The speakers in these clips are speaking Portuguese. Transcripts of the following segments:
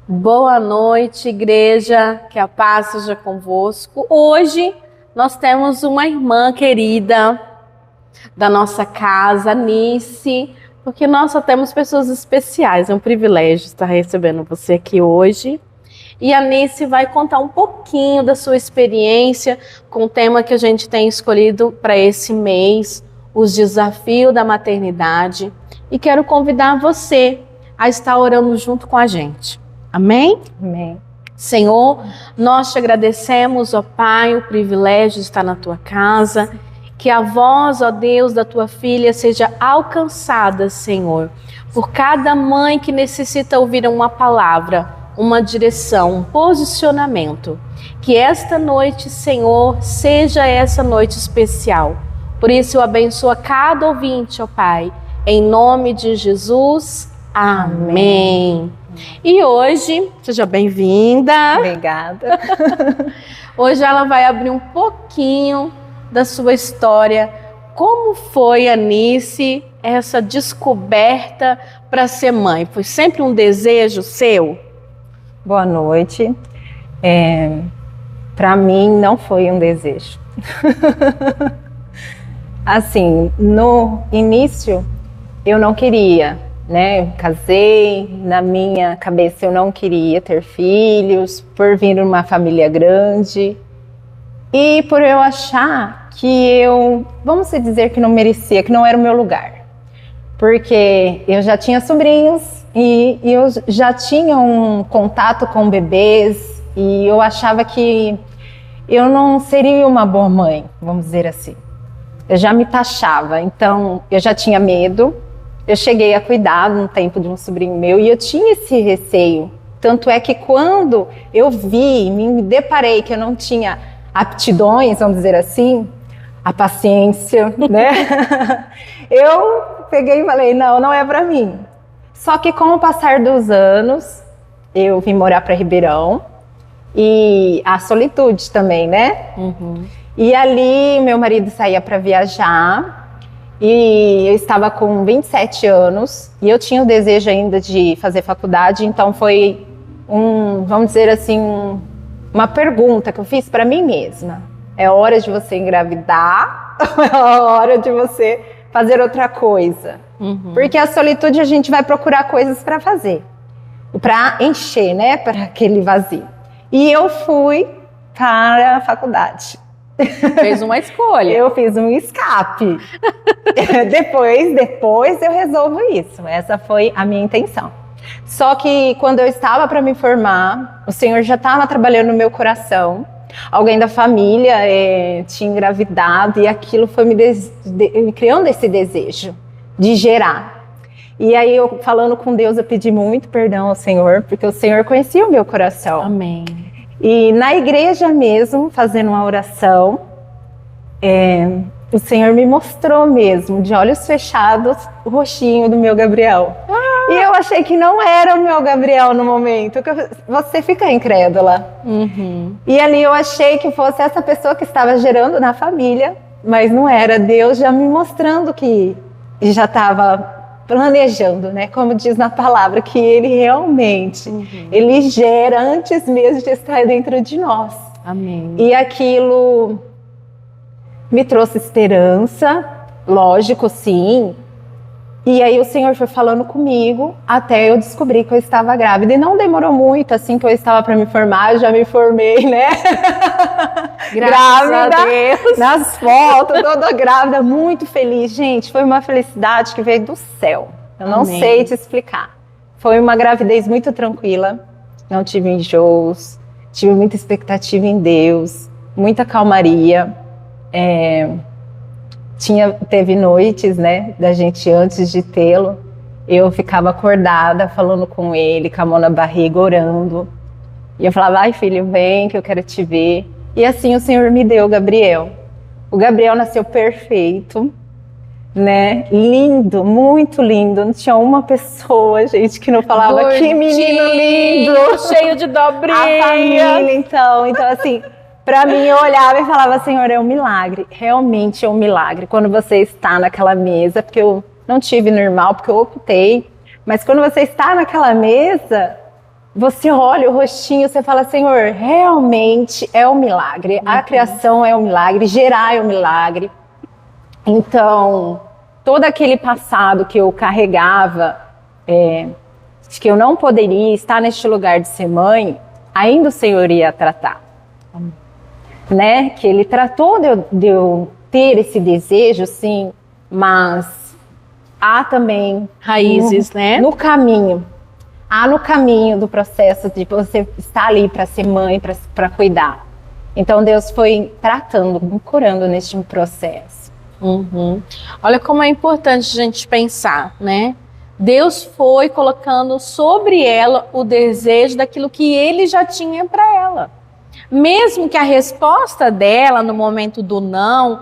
Boa noite, igreja, que a paz seja convosco. Hoje nós temos uma irmã querida da nossa casa, Nice, porque nós só temos pessoas especiais, é um privilégio estar recebendo você aqui hoje. E a Nice vai contar um pouquinho da sua experiência com o tema que a gente tem escolhido para esse mês, os desafios da maternidade. E quero convidar você a estar orando junto com a gente. Amém? Amém. Senhor, nós te agradecemos, ó Pai, o privilégio de estar na tua casa. Que a voz, ó Deus, da tua filha seja alcançada, Senhor, por cada mãe que necessita ouvir uma palavra, uma direção, um posicionamento. Que esta noite, Senhor, seja essa noite especial. Por isso eu abençoo cada ouvinte, ó Pai, em nome de Jesus. Amém. E hoje, seja bem-vinda. Obrigada. Hoje ela vai abrir um pouquinho da sua história. Como foi, Anice, essa descoberta para ser mãe? Foi sempre um desejo seu? Boa noite. Para mim não foi um desejo. Assim, no início eu não queria, né? Eu casei, na minha cabeça eu não queria ter filhos, por vir de uma família grande e por eu achar que vamos dizer que não merecia, que não era o meu lugar. Porque eu já tinha sobrinhos e eu já tinha um contato com bebês e eu achava que eu não seria uma boa mãe, vamos dizer assim. Eu já me taxava, então eu já tinha medo. Eu cheguei a cuidar um tempo de um sobrinho meu e eu tinha esse receio. Tanto é que quando eu me deparei que eu não tinha aptidões, vamos dizer assim, a paciência, né? Eu peguei e falei, não é para mim. Só que com o passar dos anos, eu vim morar para Ribeirão e a solitude também, né? Uhum. E ali meu marido saía para viajar. E eu estava com 27 anos e eu tinha o desejo ainda de fazer faculdade, então foi vamos dizer assim, uma pergunta que eu fiz para mim mesma. É hora de você engravidar ou é hora de você fazer outra coisa? Uhum. Porque a solitude a gente vai procurar coisas para fazer, para encher, né, para aquele vazio. E eu fui para a faculdade. Fez uma escolha. Eu fiz um escape. depois eu resolvo isso. Essa foi a minha intenção. Só que quando eu estava para me formar, o Senhor já estava trabalhando no meu coração. Alguém da família tinha engravidado e aquilo foi me criando esse desejo de gerar. E aí eu falando com Deus, eu pedi muito perdão ao Senhor, porque o Senhor conhecia o meu coração. Amém. E na igreja mesmo, fazendo uma oração, o Senhor me mostrou mesmo, de olhos fechados, o rostinho do meu Gabriel. E eu achei que não era o meu Gabriel no momento, que você fica incrédula. Uhum. E ali eu achei que fosse essa pessoa que estava gerando na família, mas não era. Deus já me mostrando que já estava planejando, né? Como diz na palavra, que Ele realmente, Ele gera antes mesmo de estar dentro de nós. Amém. E aquilo me trouxe esperança, lógico, sim. E aí o Senhor foi falando comigo até eu descobrir que eu estava grávida. E não demorou muito, assim que eu estava para me formar, eu já me formei, né? Graças a Deus. Nas fotos, toda grávida, muito feliz. Gente, foi uma felicidade que veio do céu. Eu não Amém. sei te explicar. Foi uma gravidez muito tranquila, não tive enjoos, tive muita expectativa em Deus, muita calmaria. Teve noites, né, da gente antes de tê-lo, eu ficava acordada falando com ele, com a mão na barriga, orando. E eu falava, ai filho, vem que eu quero te ver. E assim o Senhor me deu o Gabriel. O Gabriel nasceu perfeito, né, lindo, muito lindo. Não tinha uma pessoa, gente, que não falava, que menino lindo. Cheio de dobrinha. A família, então assim... Para mim, eu olhava e falava, Senhor, é um milagre. Realmente é um milagre. Quando você está naquela mesa, porque eu não tive normal, porque eu optei. Mas quando você está naquela mesa, você olha o rostinho, você fala, Senhor, realmente é um milagre. A criação é um milagre, gerar é um milagre. Então, todo aquele passado que eu carregava, de que eu não poderia estar neste lugar de ser mãe, ainda o Senhor ia tratar. Né? Que Ele tratou de eu ter esse desejo, sim, mas há também raízes, né? No caminho. Há no caminho do processo de você estar ali para ser mãe, para cuidar. Então Deus foi tratando, me curando neste processo. Olha como é importante a gente pensar, né? Deus foi colocando sobre ela o desejo daquilo que Ele já tinha para ela. Mesmo que a resposta dela no momento do não,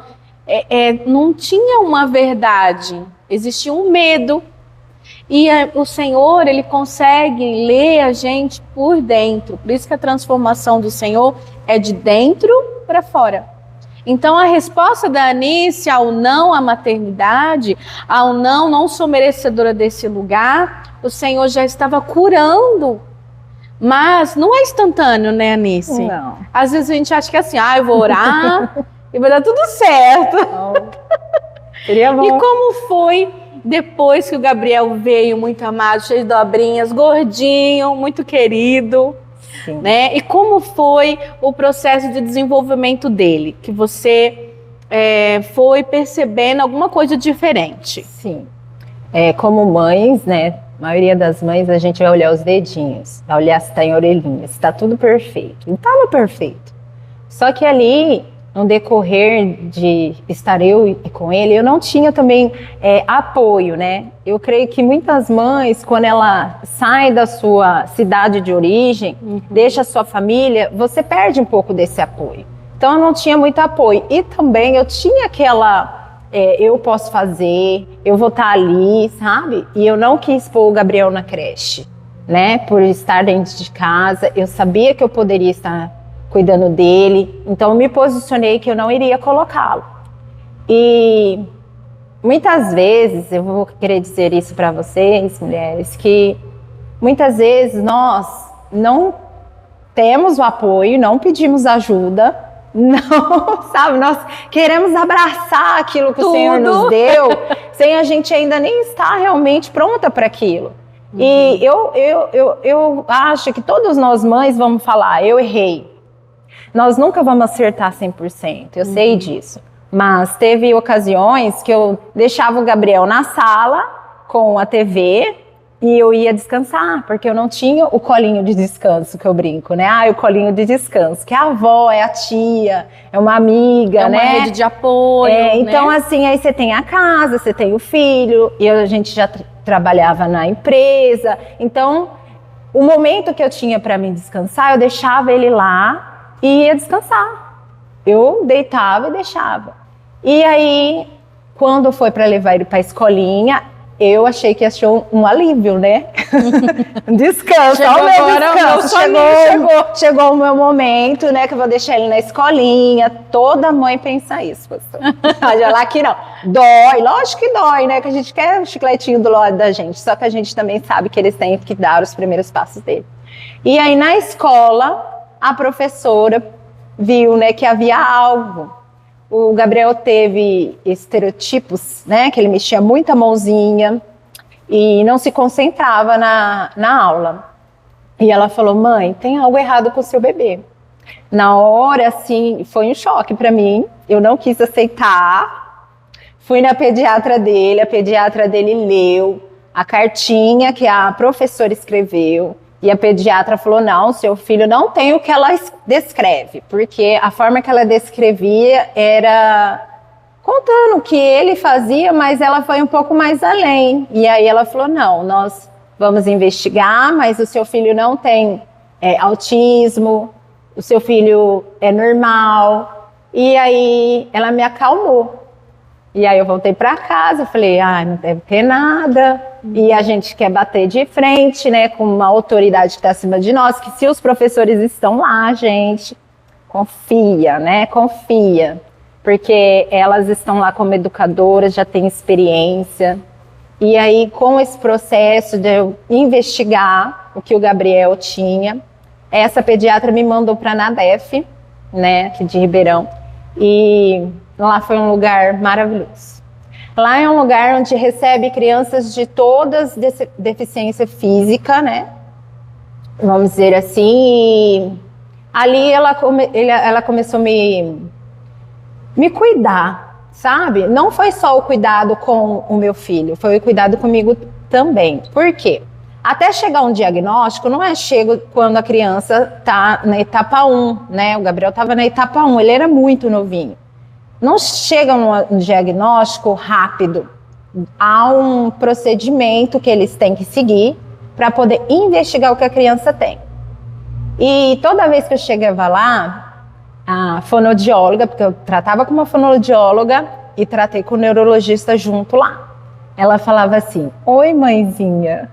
não tinha uma verdade, existia um medo. E o Senhor, Ele consegue ler a gente por dentro. Por isso que a transformação do Senhor é de dentro para fora. Então a resposta da Anice ao não à maternidade, ao não sou merecedora desse lugar, o Senhor já estava curando. Mas não é instantâneo, né, Anice? Não. Às vezes a gente acha que é assim, eu vou orar e vai dar tudo certo. Não. Seria bom. E como foi depois que o Gabriel veio muito amado, cheio de dobrinhas, gordinho, muito querido, né? E como foi o processo de desenvolvimento dele? Que você foi percebendo alguma coisa diferente? Sim. Como mães, né? A maioria das mães, a gente vai olhar os dedinhos, vai olhar se está em orelhinha, se está tudo perfeito. E estava perfeito. Só que ali, no decorrer de estar eu com ele, eu não tinha também apoio, né? Eu creio que muitas mães, quando ela sai da sua cidade de origem, deixa a sua família, você perde um pouco desse apoio. Então eu não tinha muito apoio. E também eu tinha aquela... eu posso fazer, eu vou estar ali, sabe? E eu não quis pôr o Gabriel na creche, né? Por estar dentro de casa, eu sabia que eu poderia estar cuidando dele, então eu me posicionei que eu não iria colocá-lo. E muitas vezes, eu vou querer dizer isso para vocês, mulheres, que muitas vezes nós não temos o apoio, não pedimos ajuda, não, sabe, nós queremos abraçar aquilo que o Senhor nos deu, sem a gente ainda nem estar realmente pronta para aquilo. E eu acho que todas nós mães vamos falar, eu errei. Nós nunca vamos acertar 100%, eu sei disso. Mas teve ocasiões que eu deixava o Gabriel na sala com a TV e eu ia descansar, porque eu não tinha o colinho de descanso que eu brinco, né? O colinho de descanso, que é a avó, é a tia, é uma amiga, né? É uma rede de apoio, então, né? assim, aí você tem a casa, você tem o filho, e a gente já trabalhava na empresa. Então, o momento que eu tinha para me descansar, eu deixava ele lá e ia descansar. Eu deitava e deixava. E aí, quando foi para levar ele para a escolinha, eu achei que ia ser um alívio, né? Descanso, chegou agora, descanso. Chegou o meu momento, né? Que eu vou deixar ele na escolinha. Toda mãe pensa isso, pastor. Olha lá que não. Dói, lógico que dói, né? Que a gente quer o chicletinho do lado da gente. Só que a gente também sabe que eles têm que dar os primeiros passos dele. E aí, na escola, a professora viu, né, que havia algo. O Gabriel teve estereotipos, né, que ele mexia muito a mãozinha e não se concentrava na aula. E ela falou, mãe, tem algo errado com o seu bebê. Na hora, assim, foi um choque para mim, eu não quis aceitar. Fui na pediatra dele, a pediatra dele leu a cartinha que a professora escreveu. E a pediatra falou, não, seu filho não tem o que ela descreve, porque a forma que ela descrevia era contando o que ele fazia, mas ela foi um pouco mais além. E aí ela falou, não, nós vamos investigar, mas o seu filho não tem autismo, o seu filho é normal. E aí ela me acalmou. E aí eu voltei para casa, falei, não deve ter nada. E a gente quer bater de frente, né, com uma autoridade que está acima de nós, que se os professores estão lá, gente, confia, né, confia. Porque elas estão lá como educadoras, já têm experiência. E aí, com esse processo de eu investigar o que o Gabriel tinha, essa pediatra me mandou para a Nadef, né, aqui de Ribeirão. E lá foi um lugar maravilhoso. Lá é um lugar onde recebe crianças de todas deficiência física, né? Vamos dizer assim. E ali ela começou a me cuidar, sabe? Não foi só o cuidado com o meu filho, foi o cuidado comigo também. Por quê? Até chegar um diagnóstico, não é chego quando a criança está na etapa 1, né? O Gabriel estava na etapa 1, ele era muito novinho. Não chega um diagnóstico rápido. Há um procedimento que eles têm que seguir para poder investigar o que a criança tem. E toda vez que eu chegava lá, a fonoaudióloga, porque eu tratava com uma fonoaudióloga e tratei com o neurologista junto lá. Ela falava assim: oi, mãezinha.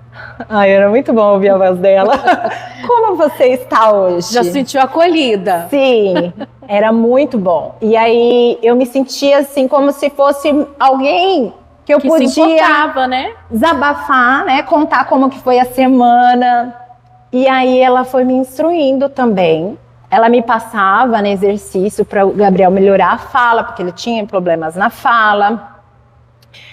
Ai, era muito bom ouvir a voz dela. Como você está hoje? Já se sentiu acolhida? Sim, era muito bom. E aí eu me sentia assim como se fosse alguém que eu podia se importava, né? Desabafar, né? Contar como que foi a semana. E aí ela foi me instruindo também. Ela me passava, né, exercício para o Gabriel melhorar a fala, porque ele tinha problemas na fala.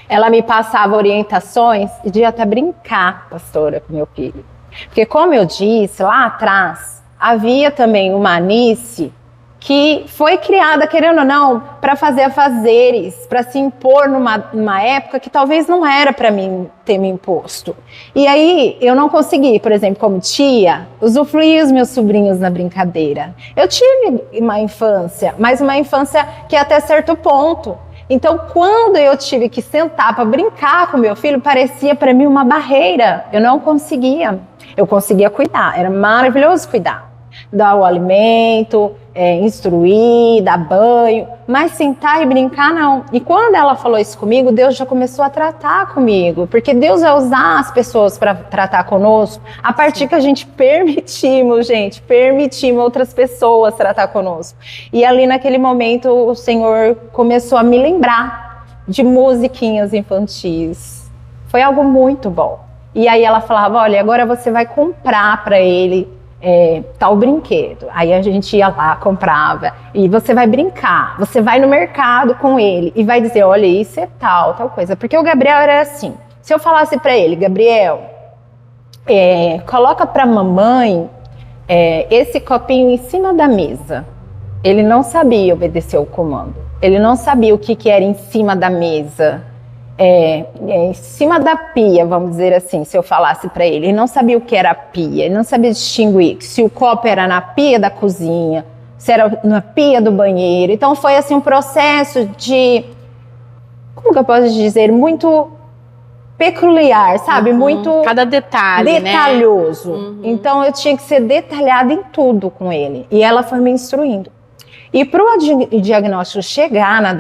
Ela me passava orientações de até brincar, pastora, com meu filho. Porque, como eu disse lá atrás, havia também uma Anice que foi criada, querendo ou não, para fazer afazeres, para se impor numa época que talvez não era para mim ter me imposto. E aí eu não consegui, por exemplo, como tia, usufruir os meus sobrinhos na brincadeira. Eu tive uma infância, mas uma infância que até certo ponto. Então, quando eu tive que sentar para brincar com meu filho, parecia para mim uma barreira. Eu não conseguia. Eu conseguia cuidar, era maravilhoso cuidar. Dar o alimento, instruir, dar banho, mas sentar e brincar não. E quando ela falou isso comigo, Deus já começou a tratar comigo, porque Deus vai usar as pessoas para tratar conosco a partir que a gente permitimos outras pessoas tratar conosco. E ali naquele momento o Senhor começou a me lembrar de musiquinhas infantis. Foi algo muito bom. E aí ela falava: olha, agora você vai comprar para ele tal brinquedo. Aí a gente ia lá, comprava, e você vai brincar, você vai no mercado com ele e vai dizer: olha, isso é tal coisa. Porque o Gabriel era assim, se eu falasse para ele: Gabriel, coloca para mamãe esse copinho em cima da mesa. Ele não sabia obedecer o comando, ele não sabia o que era em cima da mesa. Em cima da pia, vamos dizer assim, se eu falasse para ele não sabia o que era a pia, ele não sabia distinguir se o copo era na pia da cozinha, se era na pia do banheiro. Então foi assim um processo de, como que eu posso dizer, muito peculiar, sabe? Muito cada detalhe, detalhoso, né? Então eu tinha que ser detalhada em tudo com ele, e ela foi me instruindo. E para o diagnóstico chegar na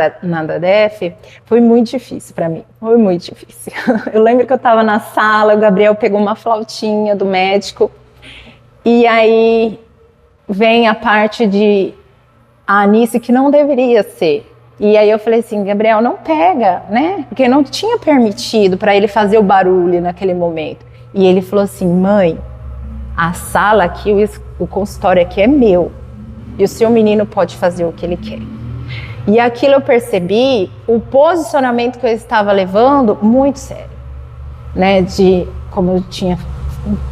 Nadef, foi muito difícil para mim, foi muito difícil. Eu lembro que eu estava na sala, o Gabriel pegou uma flautinha do médico, e aí vem a parte de a Anice que não deveria ser. E aí eu falei assim: Gabriel, não pega, né? Porque não tinha permitido para ele fazer o barulho naquele momento. E ele falou assim: mãe, a sala aqui, o consultório aqui é meu. E o seu menino pode fazer o que ele quer. E aquilo eu percebi o posicionamento que eu estava levando muito sério, né? De, como eu tinha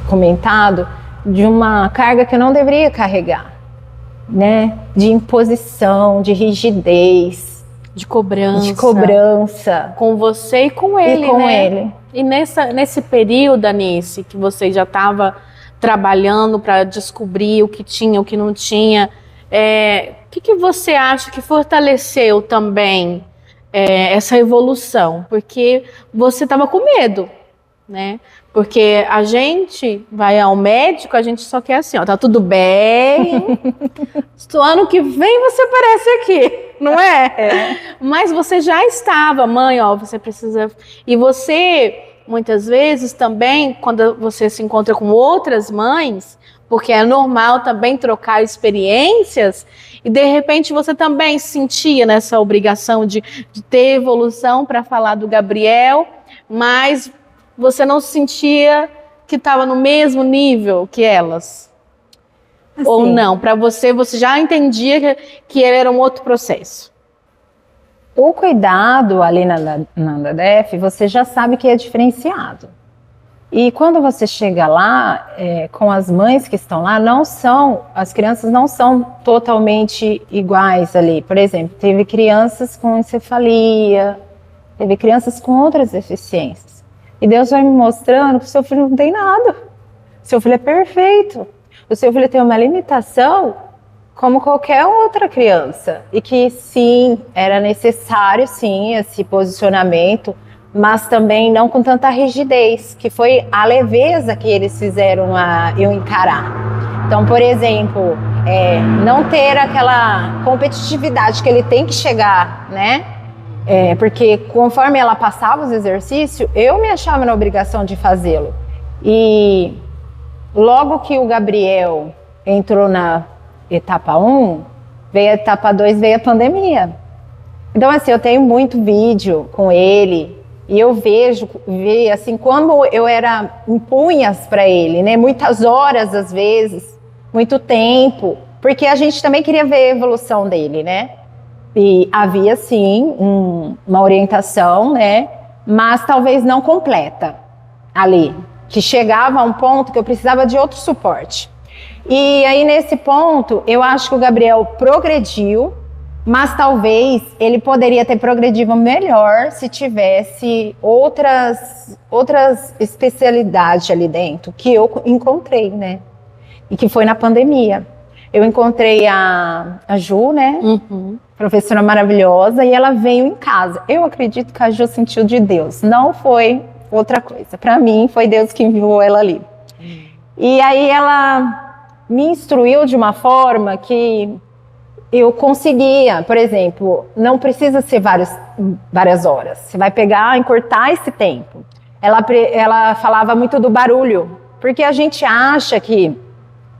comentado, de uma carga que eu não deveria carregar, né? De imposição, de rigidez, de cobrança. De cobrança. Com você e com ele, e com né? ele. E nesse período, Anice, que você já estava trabalhando para descobrir o que tinha, o que não tinha, o que você acha que fortaleceu também essa evolução? Porque você estava com medo, né? Porque a gente vai ao médico, a gente só quer assim, ó, tá tudo bem, ano que vem você aparece aqui, não é? Mas você já estava, mãe, ó, você precisa... E você, muitas vezes também, quando você se encontra com outras mães, porque é normal também trocar experiências, e de repente você também se sentia nessa obrigação de ter evolução para falar do Gabriel, mas você não se sentia que estava no mesmo nível que elas? Assim, ou não? Para você já entendia que era um outro processo? O cuidado ali na ADEF, você já sabe que é diferenciado. E quando você chega lá, com as mães que estão lá, as crianças não são totalmente iguais ali. Por exemplo, teve crianças com encefalia, teve crianças com outras deficiências. E Deus vai me mostrando que o seu filho não tem nada. O seu filho é perfeito. O seu filho tem uma limitação como qualquer outra criança. E que sim, era necessário sim esse posicionamento, mas também não com tanta rigidez, que foi a leveza que eles fizeram eu encarar. Então, por exemplo, não ter aquela competitividade que ele tem que chegar, né? Porque conforme ela passava os exercícios, eu me achava na obrigação de fazê-lo. E logo que o Gabriel entrou na etapa 1, veio a etapa 2, veio a pandemia. Então, assim, eu tenho muito vídeo com ele, e eu vejo assim, como eu era impunhas para ele, né? Muitas horas, às vezes, muito tempo, porque a gente também queria ver a evolução dele, né? E havia, sim, uma orientação, né? Mas talvez não completa ali, que chegava a um ponto que eu precisava de outro suporte. E aí, nesse ponto, eu acho que o Gabriel progrediu, mas talvez ele poderia ter progredido melhor se tivesse outras especialidades ali dentro, que eu encontrei, né? E que foi na pandemia. Eu encontrei a Ju, né? Uhum. Professora maravilhosa, e ela veio em casa. Eu acredito que a Ju sentiu de Deus, não foi outra coisa. Para mim, foi Deus que enviou ela ali. E aí ela me instruiu de uma forma que eu conseguia, por exemplo, não precisa ser várias horas. Você vai pegar, encurtar esse tempo. Ela falava muito do barulho, porque a gente acha que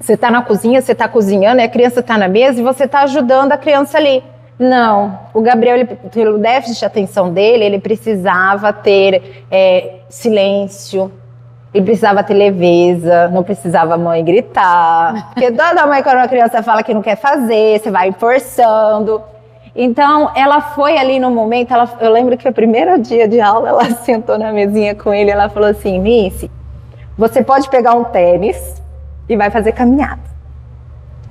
você está na cozinha, você está cozinhando, e a criança está na mesa e você está ajudando a criança ali. Não, o Gabriel, pelo déficit de atenção dele, ele precisava ter silêncio, ele precisava ter leveza, não precisava a mãe gritar. Porque toda mãe, quando a criança fala que não quer fazer, você vai forçando. Então, ela foi ali no momento, eu lembro que o primeiro dia de aula, ela sentou na mesinha com ele, ela falou assim: Nice, você pode pegar um tênis e vai fazer caminhada.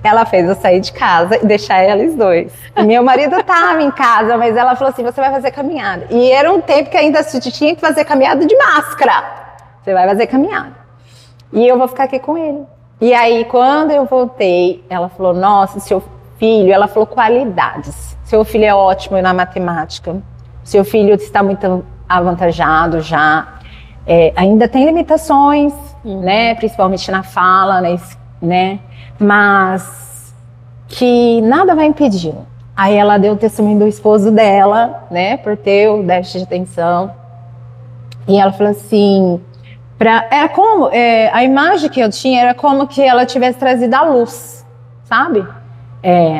Ela fez eu sair de casa e deixar eles dois. E meu marido estava em casa, mas ela falou assim: você vai fazer caminhada. E era um tempo que ainda se tinha que fazer caminhada de máscara. Você vai fazer caminhada. E eu vou ficar aqui com ele. E aí, quando eu voltei, ela falou: nossa, seu filho, ela falou qualidades. Seu filho é ótimo na matemática. Seu filho está muito avantajado já. Ainda tem limitações, né? Principalmente na fala, né? Mas que nada vai impedir. Aí ela deu o testemunho do esposo dela, né? Por ter o déficit de atenção. E ela falou assim... Era como, a imagem que eu tinha era como que ela tivesse trazido a luz, sabe?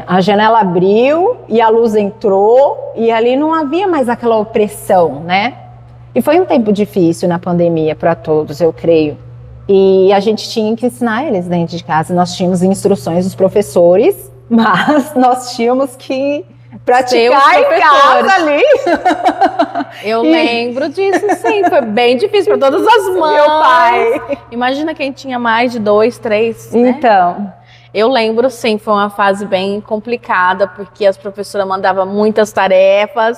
A janela abriu e a luz entrou e ali não havia mais aquela opressão, né? E foi um tempo difícil na pandemia para todos, eu creio. E a gente tinha que ensinar eles dentro de casa. Nós tínhamos instruções dos professores, mas nós tínhamos que praticar em casa ali. Eu lembro disso, sim. Foi bem difícil para todas as mães. Meu pai. Imagina quem tinha mais de 2, 3, né? Então. Eu lembro, sim, foi uma fase bem complicada, porque as professoras mandavam muitas tarefas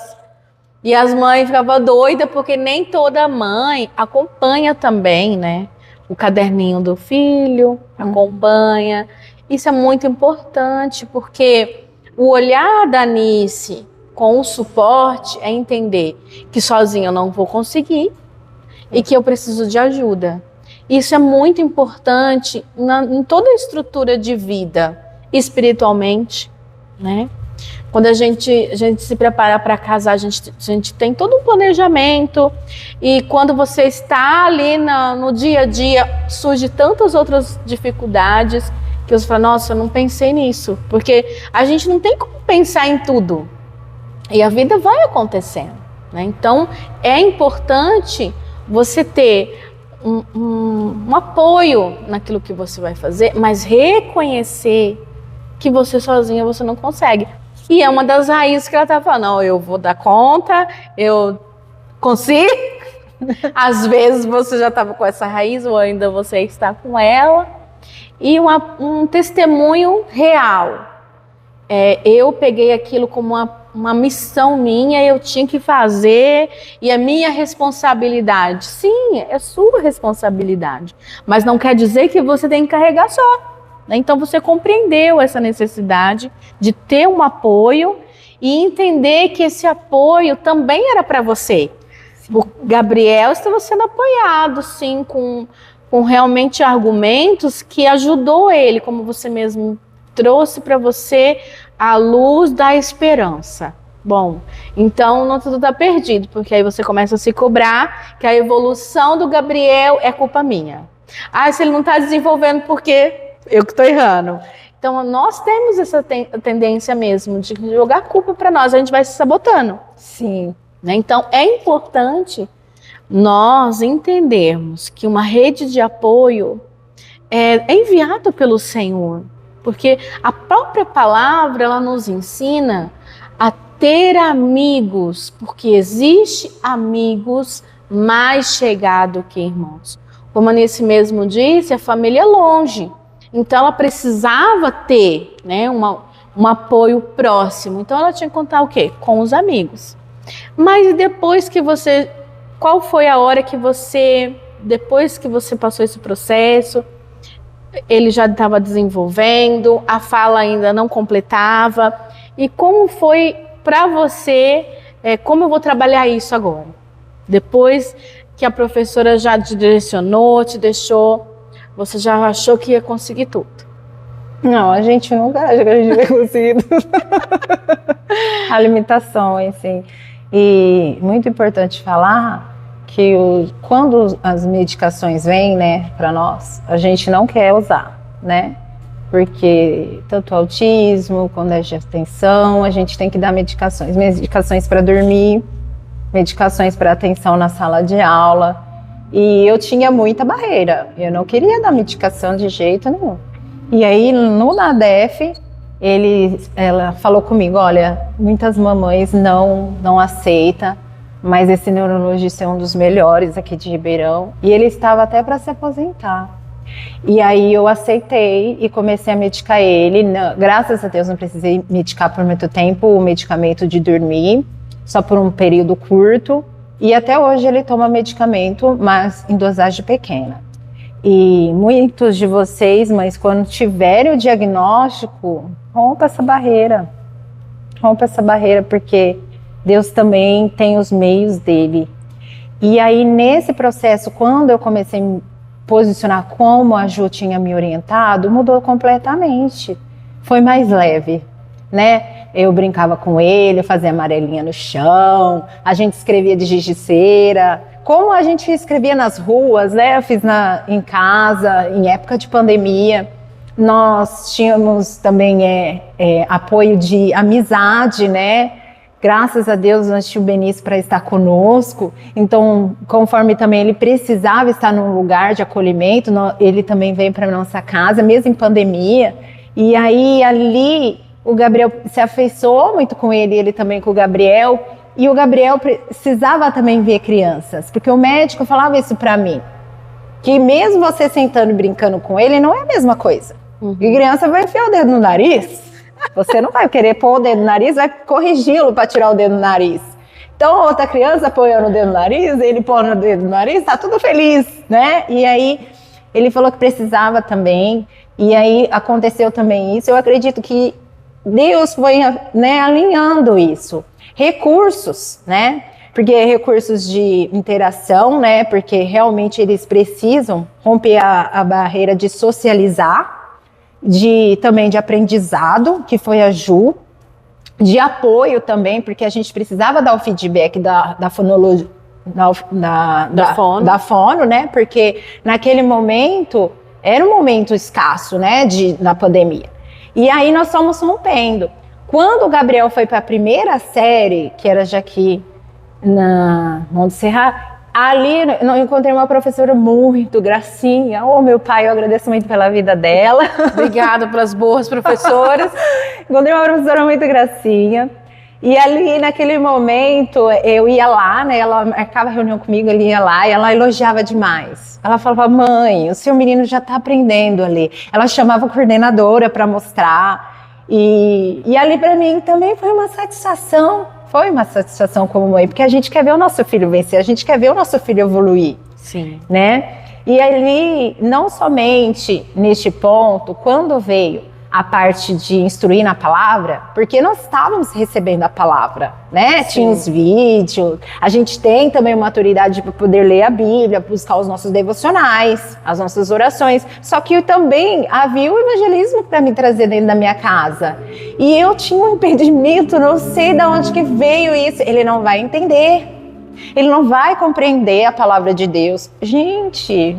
e as mães ficavam doidas, porque nem toda mãe acompanha também, né? O caderninho do filho, acompanha. Isso é muito importante, porque o olhar da Nice com o suporte é entender que sozinha eu não vou conseguir e que eu preciso de ajuda. Isso é muito importante em toda a estrutura de vida, espiritualmente, né? Quando a gente se prepara para casar, a gente tem todo um planejamento, e quando você está ali no dia a dia, surge tantas outras dificuldades que você fala, nossa, eu não pensei nisso, porque a gente não tem como pensar em tudo, e a vida vai acontecendo, né? Então, é importante você ter um apoio naquilo que você vai fazer, mas reconhecer que você sozinha você não consegue. E é uma das raízes que ela estava falando, não, eu vou dar conta, eu consigo. Às vezes você já estava com essa raiz ou ainda você está com ela. E um testemunho real. Eu peguei aquilo como uma missão minha, eu tinha que fazer, e é minha responsabilidade. Sim, é sua responsabilidade, mas não quer dizer que você tem que carregar só. Então você compreendeu essa necessidade de ter um apoio e entender que esse apoio também era para você. O Gabriel estava sendo apoiado, sim, com realmente argumentos que ajudou ele, como você mesmo trouxe para você, a luz da esperança. Bom, então não tudo está perdido, porque aí você começa a se cobrar que a evolução do Gabriel é culpa minha. Se ele não está desenvolvendo porque eu que estou errando. Então nós temos essa tendência mesmo de jogar a culpa para nós, a gente vai se sabotando. Sim. Né? Então é importante nós entendermos que uma rede de apoio é enviada pelo Senhor, porque a própria palavra ela nos ensina a ter amigos, porque existe amigos mais chegados que irmãos. Como a Anice mesmo disse, a família é longe, então ela precisava ter, né, um apoio próximo, então ela tinha que contar o quê? Com os amigos. Mas depois que você, qual foi a hora que você, depois que você passou esse processo, ele já estava desenvolvendo, a fala ainda não completava, e como foi para você, como eu vou trabalhar isso agora? Depois que a professora já te direcionou, te deixou, você já achou que ia conseguir tudo? Não, a gente nunca acha que a gente vai conseguir tudo. A limitação, assim. E muito importante falar que quando as medicações vêm, né, para nós, a gente não quer usar, né? Porque tanto autismo, quando é de atenção, a gente tem que dar medicações. Medicações para dormir, medicações para atenção na sala de aula. E eu tinha muita barreira, eu não queria dar medicação de jeito nenhum. E aí no NADEF, ela falou comigo, olha, muitas mamães não aceitam, mas esse neurologista é um dos melhores aqui de Ribeirão, e ele estava até para se aposentar. E aí eu aceitei e comecei a medicar ele. Graças a Deus não precisei medicar por muito tempo, o medicamento de dormir, só por um período curto. E até hoje ele toma medicamento, mas em dosagem pequena. E muitos de vocês, mas quando tiverem o diagnóstico, rompa essa barreira. Rompa essa barreira, porque Deus também tem os meios dele. E aí nesse processo, quando eu comecei a me posicionar como a Ju tinha me orientado, mudou completamente. Foi mais leve, né? Eu brincava com ele, eu fazia amarelinha no chão, a gente escrevia de giz de cera, como a gente escrevia nas ruas, né? Eu fiz em casa, em época de pandemia. Nós tínhamos também apoio de amizade, né? Graças a Deus nós tínhamos o Benício para estar conosco, então conforme também ele precisava estar num lugar de acolhimento, ele também veio para nossa casa, mesmo em pandemia, e aí ali o Gabriel se afeiçoou muito com ele também com o Gabriel, e o Gabriel precisava também ver crianças, porque o médico falava isso para mim, que mesmo você sentando e brincando com ele, não é a mesma coisa. Uhum. E criança vai enfiar o dedo no nariz, você não vai querer pôr o dedo no nariz, vai corrigi-lo para tirar o dedo no nariz. Então, a outra criança apoiando o dedo no nariz, ele põe o dedo no nariz, tá tudo feliz, né? E aí, ele falou que precisava também, e aí aconteceu também isso. Eu acredito que Deus foi, né, alinhando isso. Recursos, né? Porque recursos de interação, né? Porque realmente eles precisam romper a barreira de socializar, também de aprendizado, que foi a Ju. de apoio também, porque a gente precisava dar o feedback da fonologia, da fono, né? Porque naquele momento era um momento escasso, né? Na pandemia. E aí nós fomos rompendo. Quando o Gabriel foi para a primeira série, que era já aqui na Monte Serra, ali eu encontrei uma professora muito gracinha. Oh, meu pai, eu agradeço muito pela vida dela. Obrigada pelas boas professoras. Encontrei uma professora muito gracinha. E ali, naquele momento, eu ia lá, né? Ela marcava reunião comigo, ele ia lá e ela elogiava demais. Ela falava, mãe, o seu menino já está aprendendo ali. Ela chamava a coordenadora para mostrar. E ali, para mim, também foi uma satisfação. Foi uma satisfação como mãe, porque a gente quer ver o nosso filho vencer, a gente quer ver o nosso filho evoluir. Sim. Né? E ali, não somente neste ponto, quando veio a parte de instruir na palavra, porque nós estávamos recebendo a palavra, né? Sim. Tinha os vídeos, a gente tem também uma maturidade para poder ler a Bíblia, buscar os nossos devocionais, as nossas orações, só que também havia o evangelismo para me trazer dentro da minha casa, e eu tinha um impedimento, não sei de onde que veio isso, ele não vai entender, ele não vai compreender a palavra de Deus. Gente,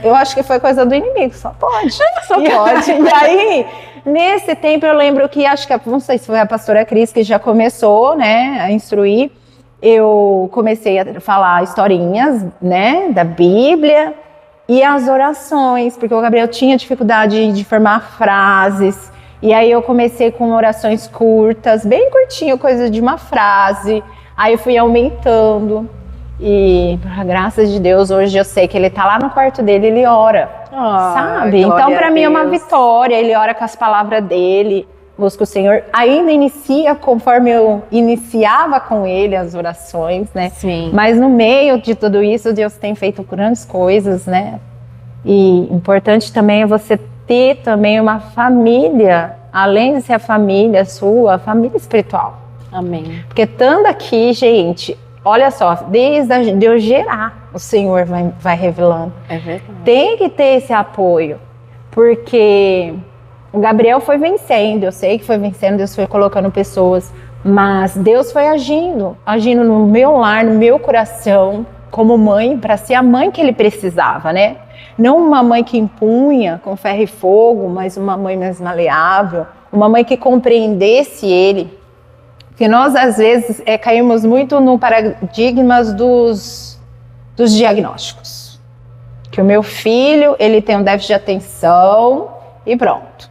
eu acho que foi coisa do inimigo, só pode. Só pode. E aí, nesse tempo eu lembro que, acho que, não sei se foi a pastora Cris que já começou, né, a instruir. Eu comecei a falar historinhas, né, da Bíblia e as orações, porque o Gabriel tinha dificuldade de formar frases. E aí eu comecei com orações curtas, bem curtinho, coisa de uma frase. Aí eu fui aumentando e, por graça de Deus, hoje eu sei que ele tá lá no quarto dele, ele ora, sabe? Então, para mim é uma vitória, ele ora com as palavras dele, busca o Senhor. Ainda inicia conforme eu iniciava com ele as orações, né? Sim. Mas no meio de tudo isso, Deus tem feito grandes coisas, né? E importante também é você ter também uma família, além de ser a família sua, a família espiritual. Amém. Porque estando aqui, gente, olha só, desde eu gerar, o Senhor vai revelando. É verdade. Tem que ter esse apoio, porque o Gabriel foi vencendo, eu sei que foi vencendo, Deus foi colocando pessoas, mas Deus foi agindo no meu lar, no meu coração, como mãe, para ser a mãe que ele precisava, né? Não uma mãe que impunha com ferro e fogo, mas uma mãe mais maleável, uma mãe que compreendesse ele. Porque nós, às vezes, caímos muito no paradigma dos diagnósticos. Que o meu filho, ele tem um déficit de atenção e pronto.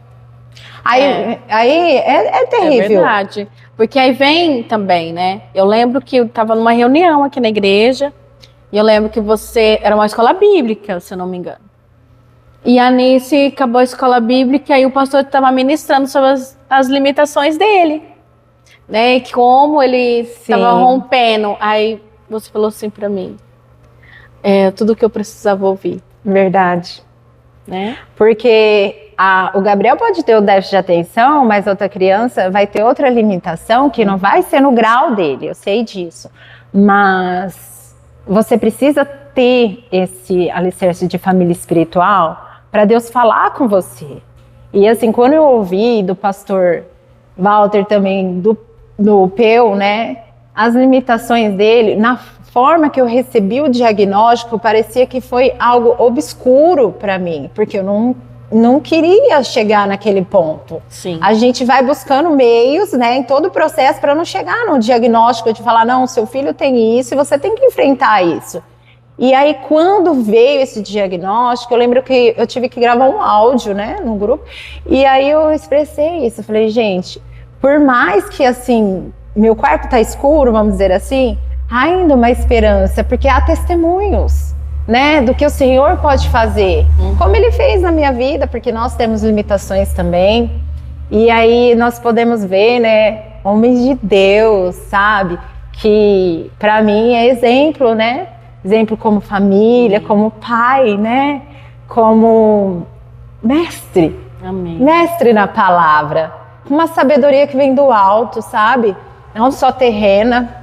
Aí é terrível. É verdade. Porque aí vem também, né? Eu lembro que eu estava numa reunião aqui na igreja e eu lembro que você era uma escola bíblica, se eu não me engano. E a Nice acabou a escola bíblica e o pastor estava ministrando sobre as limitações dele. Né, como ele estava rompendo. Aí você falou assim para mim, tudo que eu precisava ouvir. Verdade. Né? Porque o Gabriel pode ter o déficit de atenção, mas outra criança vai ter outra limitação que não vai ser no grau dele, eu sei disso. Mas você precisa ter esse alicerce de família espiritual para Deus falar com você. E assim, quando eu ouvi do pastor Walter também, do Peu, né, as limitações dele, na forma que eu recebi o diagnóstico, parecia que foi algo obscuro para mim, porque eu não queria chegar naquele ponto. Sim. A gente vai buscando meios, né, em todo o processo para não chegar no diagnóstico de falar, não, seu filho tem isso e você tem que enfrentar isso. E aí, quando veio esse diagnóstico, eu lembro que eu tive que gravar um áudio, né, no grupo, e aí eu expressei isso, eu falei, gente, por mais que, assim, meu quarto tá escuro, vamos dizer assim, há ainda uma esperança, porque há testemunhos, né, do que o Senhor pode fazer, como Ele fez na minha vida, porque nós temos limitações também, e aí nós podemos ver, né, homens de Deus, sabe, que para mim é exemplo, né, exemplo como família, como pai, né, como mestre, Amém. Mestre na palavra, uma sabedoria que vem do alto, sabe? Não só terrena.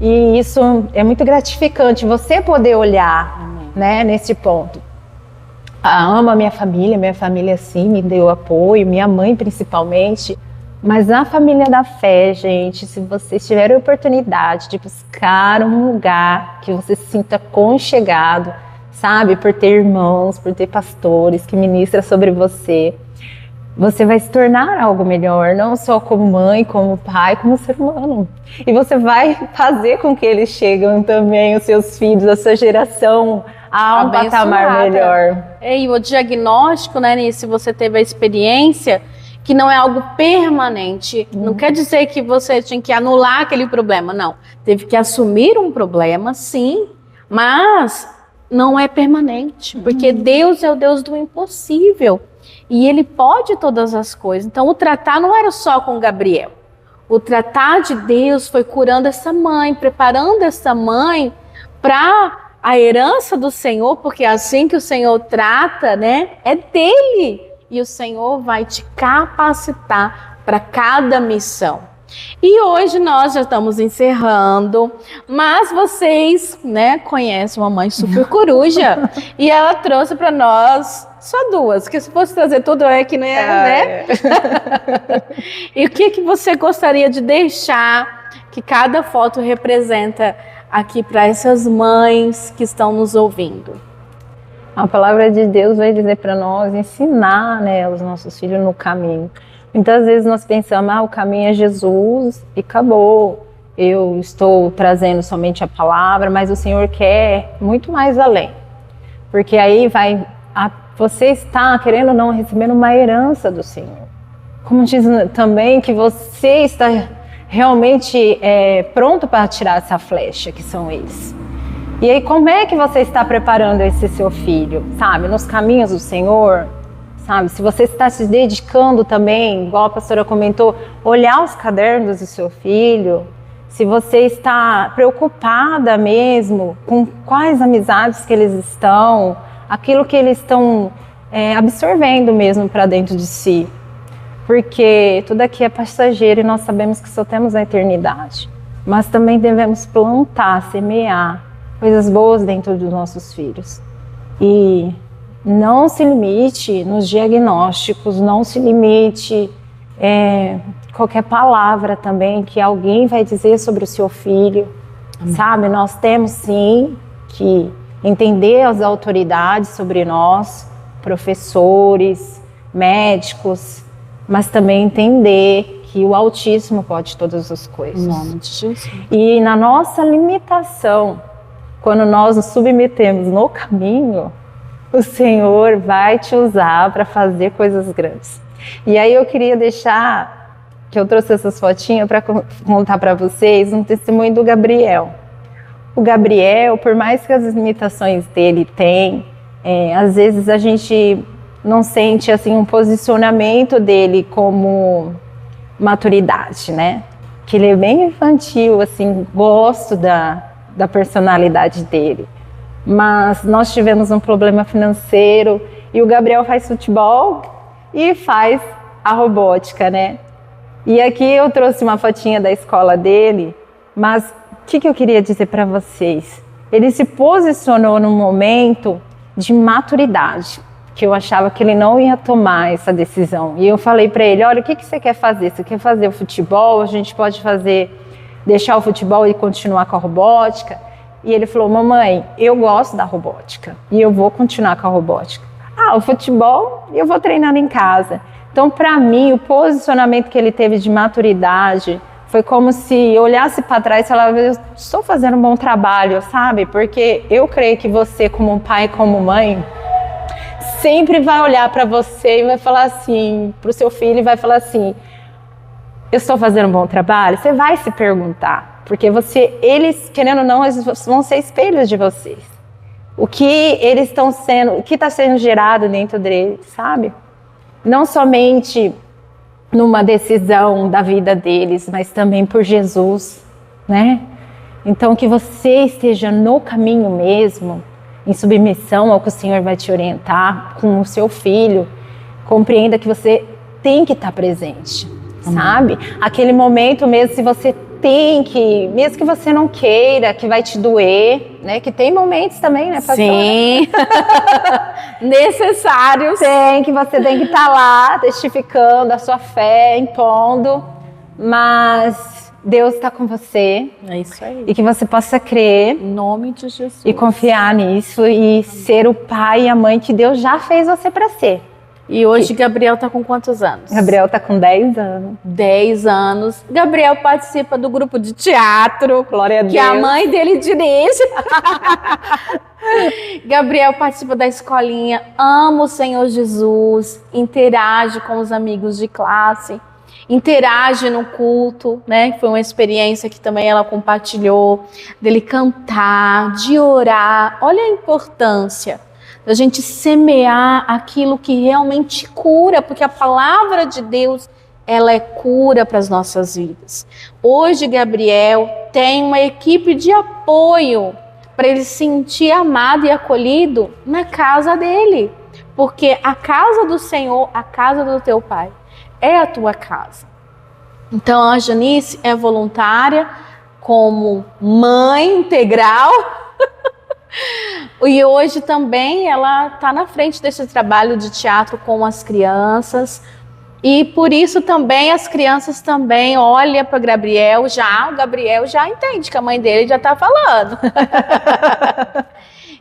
E isso é muito gratificante, você poder olhar, né, nesse ponto. Amo a minha família sim, me deu apoio, minha mãe principalmente. Mas na família da fé, gente, se vocês tiverem a oportunidade de buscar um lugar que você se sinta aconchegado, sabe? Por ter irmãos, por ter pastores que ministram sobre você, você vai se tornar algo melhor, não só como mãe, como pai, como ser humano. E você vai fazer com que eles cheguem também, os seus filhos, a sua geração, a um patamar melhor. E o diagnóstico, né, se você teve a experiência, que não é algo permanente, não quer dizer que você tinha que anular aquele problema, não. Teve que assumir um problema, sim, mas não é permanente, porque Deus é o Deus do impossível e Ele pode todas as coisas. Então o tratar não era só com Gabriel, o tratar de Deus foi curando essa mãe, preparando essa mãe para a herança do Senhor, porque assim que o Senhor trata, né, é dele. E o Senhor vai te capacitar para cada missão. E hoje nós já estamos encerrando, mas vocês, né, conhecem uma mãe super coruja e ela trouxe para nós só duas, que se fosse trazer tudo é que não ia, né? E o que você gostaria de deixar que cada foto representa aqui para essas mães que estão nos ouvindo? A palavra de Deus vai dizer para nós, ensinar, né, os nossos filhos no caminho. Muitas vezes nós pensamos, o caminho é Jesus e acabou. Eu estou trazendo somente a palavra, mas o Senhor quer muito mais além. Porque aí você está, querendo ou não, recebendo uma herança do Senhor. Como diz também que você está realmente pronto para tirar essa flecha, que são eles. E aí, como é que você está preparando esse seu filho, sabe? Nos caminhos do Senhor, sabe? Se você está se dedicando também, igual a pastora comentou, olhar os cadernos do seu filho, se você está preocupada mesmo com quais amizades que eles estão, aquilo que eles estão absorvendo mesmo para dentro de si. Porque tudo aqui é passageiro e nós sabemos que só temos a eternidade. Mas também devemos plantar, semear coisas boas dentro dos nossos filhos. E não se limite nos diagnósticos, não se limite qualquer palavra também que alguém vai dizer sobre o seu filho. Sabe, nós temos sim que entender as autoridades sobre nós, professores, médicos, mas também entender que o Altíssimo pode todas as coisas. Nome de Jesus. E na nossa limitação, quando nós nos submetemos no caminho, o Senhor vai te usar para fazer coisas grandes. E aí eu queria deixar, que eu trouxe essas fotinhas para contar para vocês, um testemunho do Gabriel. O Gabriel, por mais que as limitações dele tem, às vezes a gente não sente assim um posicionamento dele como maturidade, né? Que ele é bem infantil, assim, gosto da personalidade dele. Mas nós tivemos um problema financeiro e o Gabriel faz futebol e faz a robótica, né? E aqui eu trouxe uma fotinha da escola dele, mas o que eu queria dizer para vocês? Ele se posicionou num momento de maturidade, que eu achava que ele não ia tomar essa decisão. E eu falei para ele, olha, o que você quer fazer? Você quer fazer o futebol? A gente pode deixar o futebol e continuar com a robótica? E ele falou, mamãe, eu gosto da robótica e eu vou continuar com a robótica. O futebol eu vou treinando em casa. Então, para mim, o posicionamento que ele teve de maturidade foi como se olhasse para trás e falasse, eu estou fazendo um bom trabalho, sabe? Porque eu creio que você, como pai, como mãe, sempre vai olhar para você e vai falar assim, para o seu filho, e vai falar assim, eu estou fazendo um bom trabalho? Você vai se perguntar, porque eles, querendo ou não, eles vão ser espelhos de vocês. O que eles estão sendo, o que está sendo gerado dentro deles, sabe? Não somente numa decisão da vida deles, mas também por Jesus, né? Então, que você esteja no caminho mesmo, em submissão ao que o Senhor vai te orientar com o seu filho, compreenda que você tem que estar presente, sabe? Aquele momento mesmo, se você tem que, mesmo que você não queira, que vai te doer, né? Que tem momentos também, né, pastora? Sim. Necessários. Você tem que estar lá testificando a sua fé, impondo, mas Deus está com você. É isso aí. E que você possa crer. Em nome de Jesus. E confiar nisso e ser o pai e a mãe que Deus já fez você para ser. E hoje Gabriel está com quantos anos? Gabriel está com 10 anos. 10 anos. Gabriel participa do grupo de teatro. Glória a Deus. Que a mãe dele dirige. Gabriel participa da escolinha, ama o Senhor Jesus, interage com os amigos de classe, interage no culto, né? Foi uma experiência que também ela compartilhou, dele cantar, de orar. Olha a importância da gente semear aquilo que realmente cura, porque a palavra de Deus, ela é cura para as nossas vidas. Hoje, Gabriel tem uma equipe de apoio para ele se sentir amado e acolhido na casa dele, porque a casa do Senhor, a casa do teu pai, é a tua casa. Então, a Janice é voluntária como mãe integral. E hoje também ela está na frente desse trabalho de teatro com as crianças. E por isso também as crianças também olham para o Gabriel já entende que a mãe dele já está falando.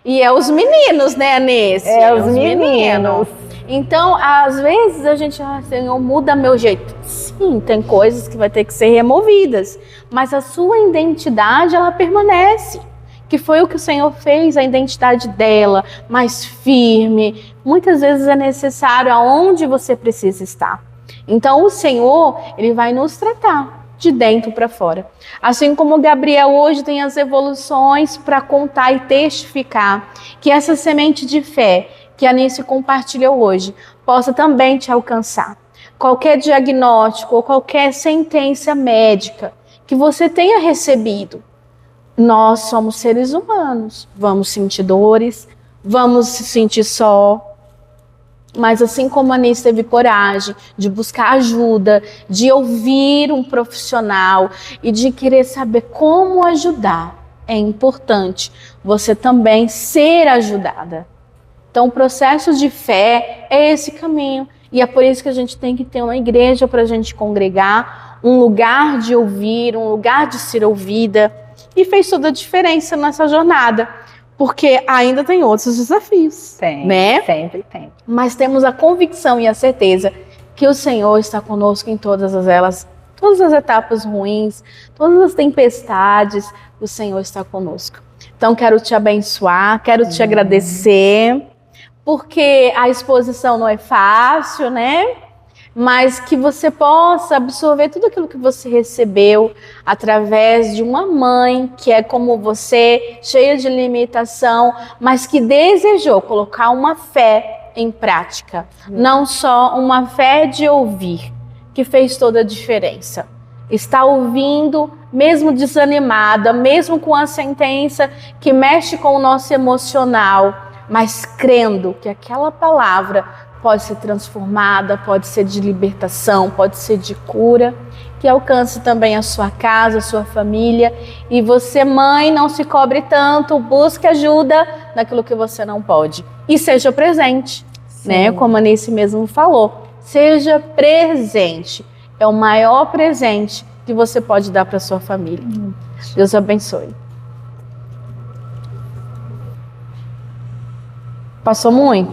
E é os meninos, né, Anês? É os meninos. Então, às vezes a gente, Senhor, muda meu jeito. Sim, tem coisas que vai ter que ser removidas, mas a sua identidade, ela permanece. Que foi o que o Senhor fez, a identidade dela, mais firme. Muitas vezes é necessário aonde você precisa estar. Então o Senhor, Ele vai nos tratar de dentro para fora. Assim como o Gabriel hoje tem as evoluções para contar e testificar, que essa semente de fé que a Anice compartilhou hoje possa também te alcançar. Qualquer diagnóstico ou qualquer sentença médica que você tenha recebido, nós somos seres humanos, vamos sentir dores, vamos se sentir só, mas assim como a Anice teve coragem de buscar ajuda, de ouvir um profissional e de querer saber como ajudar, é importante você também ser ajudada. Então o processo de fé é esse caminho e é por isso que a gente tem que ter uma igreja para a gente congregar, um lugar de ouvir, um lugar de ser ouvida. E fez toda a diferença nessa jornada, porque ainda tem outros desafios. Tem, né? Sempre tem. Mas temos a convicção e a certeza que o Senhor está conosco em todas as etapas ruins, todas as tempestades, o Senhor está conosco. Então quero te abençoar, quero te agradecer, porque a exposição não é fácil, né? Mas que você possa absorver tudo aquilo que você recebeu através de uma mãe que é como você, cheia de limitação, mas que desejou colocar uma fé em prática, não só uma fé de ouvir, que fez toda a diferença. Está ouvindo, mesmo desanimada, mesmo com a sentença que mexe com o nosso emocional, mas crendo que aquela palavra pode ser transformada, pode ser de libertação, pode ser de cura, que alcance também a sua casa, a sua família. E você, mãe, não se cobre tanto, busque ajuda naquilo que você não pode. E seja presente, né? Como a Anice mesmo falou, seja presente. É o maior presente que você pode dar para sua família. Deus abençoe. Passou muito?